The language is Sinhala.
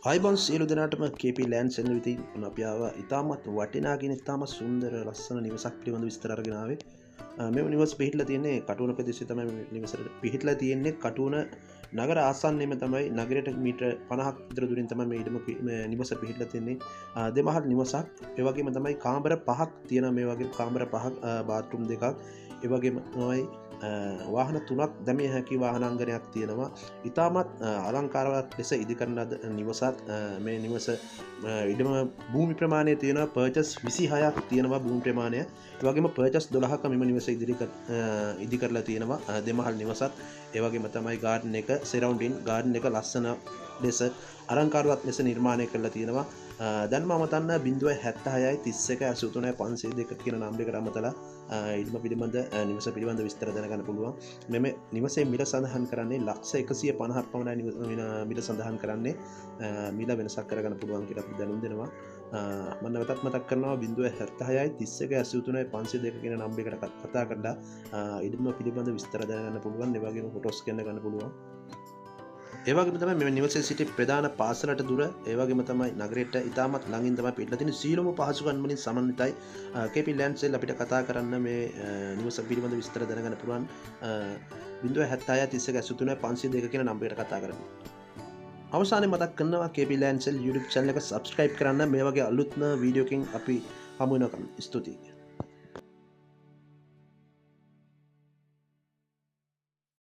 අයිබොන් සියලු දෙනාටම KP ලෑන්ඩ් සෙල් විතින් අපි ආවා ඉතාමත් වටිනාගෙන ඉතාමත් සුන්දර ලස්සන නිවසක් පිළිබඳ විස්තර අරගෙන ආවේ. මෙම නිවස පිහිටලා තියෙන්නේ කටුවන ප්‍රදේශයේ තමයි නිවසට පිහිටලා තියෙන්නේ. කටුවන නගර ආසන්නයේම තමයි නගරයට මීටර 50ක් විතර දුරින් තමයි මේ ඉඩම නිවස පිහිටලා තියෙන්නේ. දෙමහල් නිවසක්. ඒ වගේම තමයි කාමර 5ක් තියෙනවා. මේ වගේ කාමර 5ක් බාත්රූම් දෙකක්. ඒ වගේම තමයි වාහන 3ක් දැමිය හැකි වාහනාංගනයක් තියෙනවා. ඉතාමත් අලංකාරවත් ලෙස ඉදිකරන නිවසක්. මේ නිවස ඉඩම භූමි ප්‍රමාණය තියෙනවා පර්චස් 26ක් තියෙනවා භූමි ප්‍රමාණය. ඒ වගේම පර්චස් 12ක මෙම නිවස ඉදි කරලා තියෙනවා. දෙමහල් නිවසක්. ඒ වගේම තමයි ගාඩන් එක සරවුන්ඩින් ගාඩන් එක ලස්සන ලෙස අලංකාරවත් ලෙස නිර්මාණය කරලා තියෙනවා. දැන් මම තන්න 076 31 83 502 කියන නම්බරයකට අමතලා ඉඩම පිළිබඳ නිවස පිළිබඳ විස්තර දැනගන්න පුළුවන්. මෙම නිවසේ මිල සඳහන් කරන්නේ ලක්ෂ 150ක් පමණයි මිල සඳහන් කරන්නේ. මිල වෙනසක් කරගන්න පුළුවන් කියලා අපි දැනුම් දෙනවා. මම නැවතත් මතක් කරනවා 076 31 83 502 කියන නම්බරයකට කතා කරලා ඉඩම පිළිබඳ විස්තර දැනගන්න පුළුවන්. ඒ වගේම ෆොටෝස් ගන්න පුළුවන්. ඒවගේම තමයි මේ නිවසේ සිටි ප්‍රධාන පාසලට දුර ඒ වගේම තමයි නගරයට ඉතාමත් ළඟින් තමයි පිටලා තියෙන සීලම පහසුකම් වලින් සමන්විතයි. KP ලෑන්ඩ් සෙල් අපිට කතා කරන්න මේ නිවස පිළිබඳ විස්තර දැනගන්න පුළුවන් 076 31 83 502 කියන නම්බරයට කතා කරන්න. අවසානයේ මතක් කරනවා KP ලෑන්ඩ් සෙල් YouTube channel එක subscribe කරන්න. මේ වගේ අලුත්ම වීඩියෝකින් අපි හමු වෙනකම් ස්තුතියි.